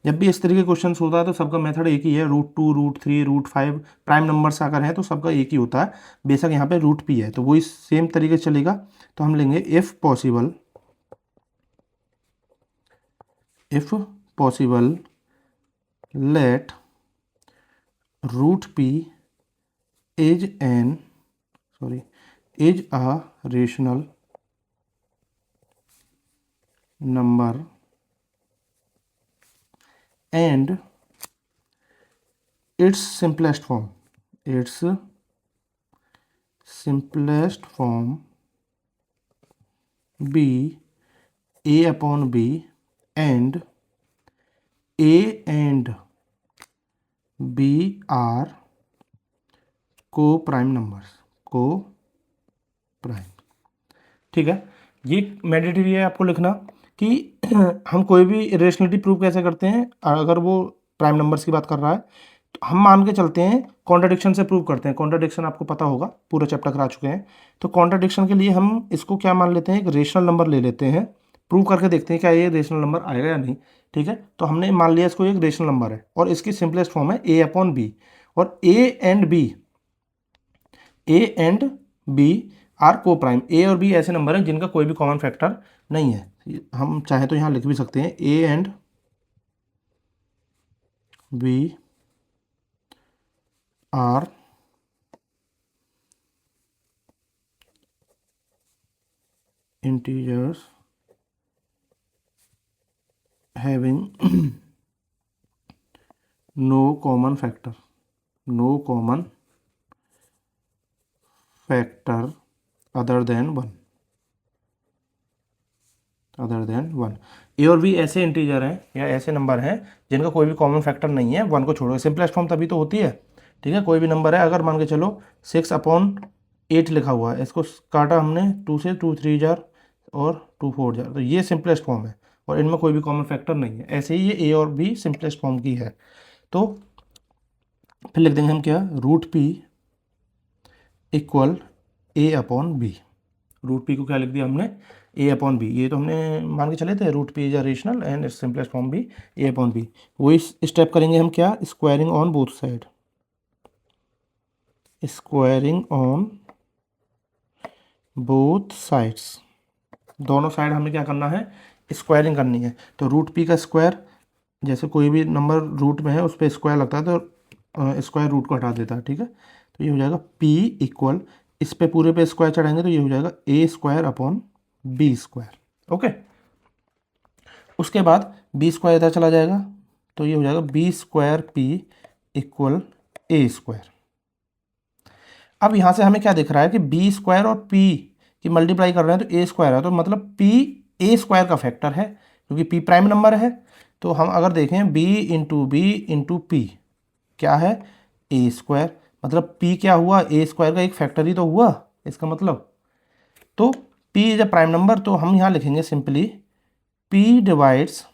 जब भी इस तरीके के क्वेश्चन होता है तो सबका मेथड एक ही है, √2, √3, √5 प्राइम नंबर्स अगर हैं तो सबका एक ही होता है, बेशक यहाँ पे √p है तो वही सेम तरीके से चलेगा। तो हम लेंगे if possible let √p is a rational number and its simplest form be a upon b and a and b are co-prime numbers, co-prime। ठीक है, ये मैंडेटरी है आपको लिखना कि हम कोई भी इरेशनलिटी प्रूव कैसे करते हैं। अगर वो प्राइम नंबर्स की बात कर रहा है तो हम मान के चलते हैं कॉन्ट्राडिक्शन से प्रूव करते हैं। कॉन्ट्राडिक्शन आपको पता होगा, पूरा चैप्टर करा चुके हैं। तो कॉन्ट्राडिक्शन के लिए हम इसको क्या मान लेते हैं, एक रेशनल नंबर ले लेते हैं, प्रूव करके देखते हैं क्या ये रेशनल नंबर आएगा या नहीं। ठीक है, तो हमने मान लिया इसको एक रेशनल नंबर है और इसकी सिंपलेस्ट फॉर्म है a अपॉन b और ए एंड बी आर को प्राइम। ए और बी ऐसे नंबर हैं जिनका कोई भी कॉमन फैक्टर नहीं है। हम चाहे तो यहाँ लिख भी सकते हैं A and B are integers having no common factor other than one. A और बी ऐसे इंटीजर हैं या ऐसे नंबर हैं जिनका कोई भी कॉमन फैक्टर नहीं है, वन को छोड़ो। सिंपलेस्ट फॉर्म तभी तो होती है। ठीक है, कोई भी नंबर है, अगर मान के चलो 6/8 लिखा हुआ है, इसको काटा हमने 2 से, 2 3 जार और 2 4 जार, तो ये सिंपलेस्ट फॉर्म है और इनमें कोई भी कॉमन फैक्टर नहीं है। ऐसे ही ये ए और बी सिंपलेस्ट फॉर्म की है। तो फिर लिख देंगे हम क्या, √p equal a upon B. √p को क्या लिख दिया हमने, a अपॉन बी। ये तो हमने मान के चले थे √p is a rational and it's simplest form भी a अपॉन बी। वही स्टेप करेंगे हम क्या, squaring on both side, squaring on both sides, दोनों साइड हमें क्या करना है, स्क्वायरिंग करनी है। तो √p का स्क्वायर, जैसे कोई भी नंबर रूट में है उस पर स्क्वायर लगता है तो स्क्वायर रूट को हटा देता है। ठीक है, तो ये हो जाएगा p इक्वल, इस पे पूरे पे स्क्वायर चढ़ाएंगे तो ये हो जाएगा a² अपॉन b²। ओके, उसके बाद b² इधर चला जाएगा तो ये हो जाएगा b²p इक्वल a²। अब यहाँ से हमें क्या दिख रहा है कि b² और p की मल्टीप्लाई कर रहे हैं तो a² है, तो मतलब p a² का फैक्टर है क्योंकि p प्राइम नंबर है। तो हम अगर देखें b इंटू p क्या है, a², मतलब p क्या हुआ, a² का एक फैक्टर ही तो हुआ इसका मतलब। तो p is a prime number, तो हम यहाँ लिखेंगे simply p divides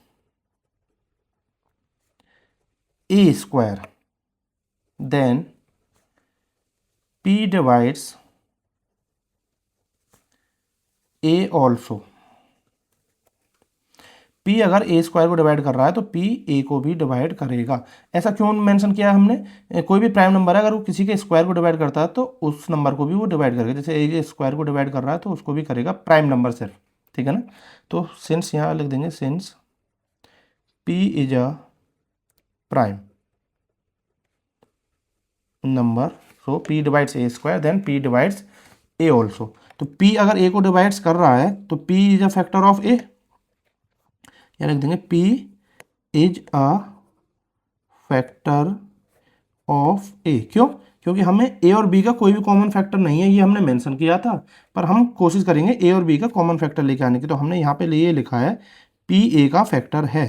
a², then p divides a also. p अगर a² को डिवाइड कर रहा है तो p a को भी डिवाइड करेगा। ऐसा क्यों मेंशन किया हमने, कोई भी प्राइम नंबर है अगर वो किसी के स्क्वायर को डिवाइड करता है तो उस नंबर को भी वो डिवाइड करेगा। जैसे a² को डिवाइड कर रहा है तो उसको भी करेगा प्राइम नंबर सिर्फ। ठीक है ना, तो सिंस यहाँ लिख देंगे since p is a prime number so p divides a² then p divides a also. तो p अगर a को डिवाइड्स कर रहा है तो p is a factor of a, या लिख देंगे p is a factor of a। क्यों, क्योंकि हमें a और b का कोई भी कॉमन फैक्टर नहीं है, ये हमने मेंशन किया था, पर हम कोशिश करेंगे a और b का कॉमन फैक्टर लेके आने की। तो हमने यहाँ पे ये लिखा है p a का फैक्टर है,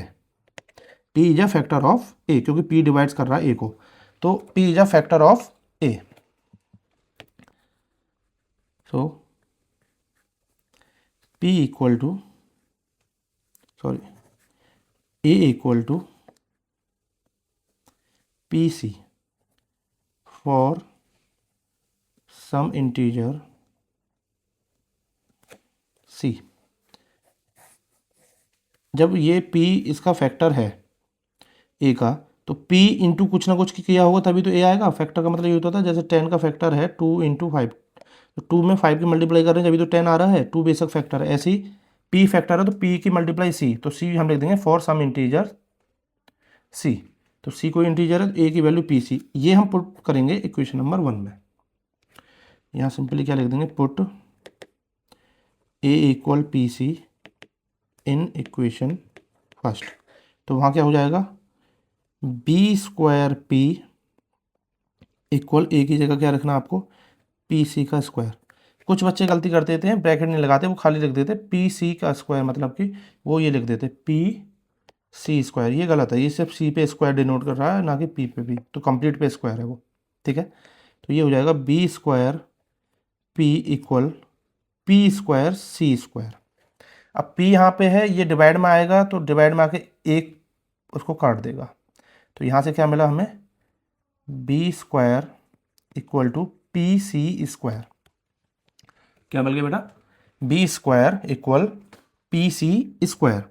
p is a factor of a क्योंकि p डिवाइड्स कर रहा है a को, तो p is a factor of a। So p equal to a equal to pc for some integer c। जब ये p इसका फैक्टर है ए का, तो p इंटू कुछ ना कुछ किया होगा तभी तो ए आएगा। फैक्टर का मतलब ये होता था, जैसे 10 का फैक्टर है 2 इंटू 5, तो 2 में 5 की मल्टीप्लाई कर रहे हैं जब तो 10 आ रहा है, 2 बेशक फैक्टर है। ऐसे ही p फैक्टर है तो p की मल्टीप्लाई c, तो c हम लिख देंगे फॉर सम इंटीजर c, तो c कोई इंटीजर है, a की वैल्यू पी सी, ये हम पुट करेंगे इक्वेशन नंबर 1 में। यहाँ सिंपली क्या लिख देंगे, put a equal P C in equation first, तो वहाँ क्या हो जाएगा, B square P equal A की जगह क्या रखना आपको, पी सी का स्क्वायर। कुछ बच्चे गलती कर देते हैं, ब्रैकेट नहीं लगाते, वो खाली लिख देते पी सी का स्क्वायर, मतलब कि वो ये लिख देते पी सी स्क्वायर, ये गलत है, ये सिर्फ सी पे स्क्वायर डिनोट कर रहा है ना कि पी पे भी, तो कंप्लीट पे स्क्वायर है वो, ठीक है। तो ये हो जाएगा B square P equal P square C square. अब p यहाँ पे है, ये डिवाइड में आएगा तो डिवाइड में आके एक उसको काट देगा, तो यहाँ से क्या मिला हमें, B square equal to P C square. क्या मिल गया बेटा, B square equal P C square.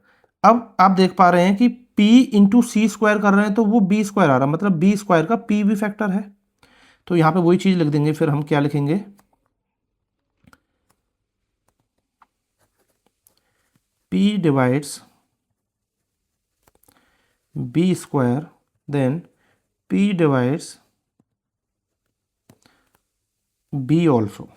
अब आप देख पा रहे हैं कि p इंटू सी स्क्वायर कर रहे हैं तो वो बी स्क्वायर आ रहा है, मतलब बी स्क्वायर का p भी फैक्टर है, तो यहाँ पे वही चीज़ लिख देंगे। फिर हम क्या लिखेंगे, p divides B square, then p divides b also,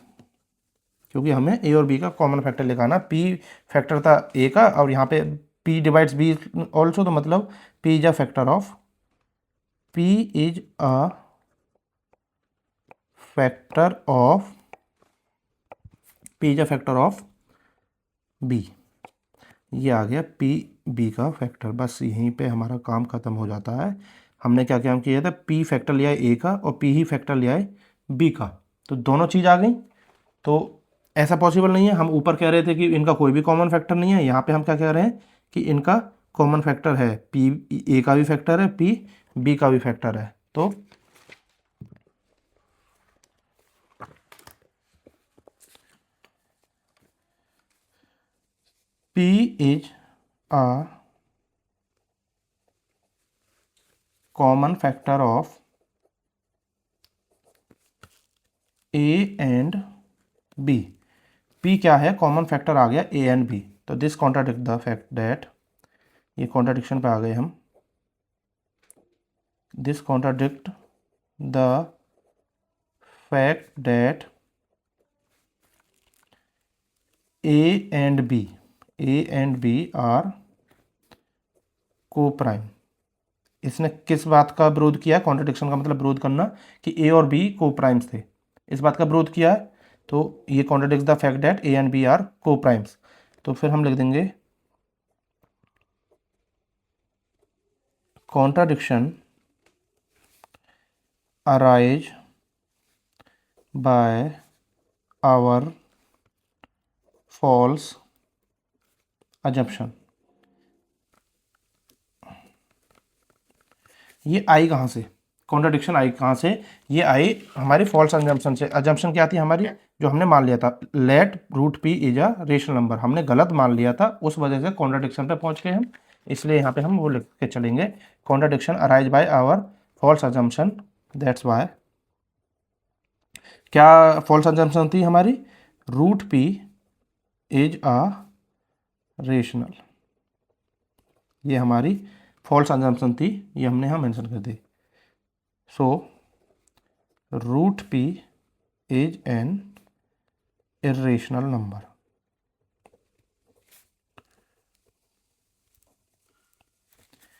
क्योंकि हमें a और b का कॉमन फैक्टर लिखाना। p फैक्टर था a का और यहाँ पे p डिवाइड्स b ऑल्सो, तो मतलब p is a factor of, p is a factor of, p is a factor of b। ये आ गया p b का फैक्टर, बस यहीं पे हमारा काम ख़त्म हो जाता है। हमने क्या क्या किया था, p फैक्टर लिया है a का और p ही फैक्टर लिया है b का, तो दोनों चीज़ आ गई। तो ऐसा पॉसिबल नहीं है, हम ऊपर कह रहे थे कि इनका कोई भी कॉमन फैक्टर नहीं है, यहाँ पे हम क्या कह रहे हैं कि इनका कॉमन फैक्टर है, p a का भी फैक्टर है, p b का भी फैक्टर है। तो p is a common factor of a and b। p क्या है, कॉमन फैक्टर आ गया a एंड b, तो this contradict the fact that, ये कॉन्ट्राडिक्शन पे आ गए हम, this contradict the fact that a and b are coprime. इसने किस बात का विरोध किया, कॉन्ट्रडिक्शन का मतलब विरोध करना, कि a और b को प्राइम्स थे, इस बात का विरोध किया है, तो ये contradict the fact that a and b are coprimes. तो फिर हम लिख देंगे contradiction arise by our false assumption. ये आई कहाँ से, कॉन्ट्रडिक्शन आई कहाँ से, ये आई हमारी फॉल्स अजम्पशन से। अजम्पशन क्या थी हमारी, जो हमने मान लिया था let root P is a rational number, हमने गलत मान लिया था, उस वजह से कॉन्ट्रडिक्शन पे पहुंच गए हम, इसलिए यहाँ पे हम वो लिख के चलेंगे, contradiction arise by our false assumption, that's why. क्या फॉल्स अजम्पशन थी हमारी, root P is a rational, ये हमारी फॉल्स अजम्पशन थी, ये हमने यहाँ मेंशन कर दी। So root P is an irrational number।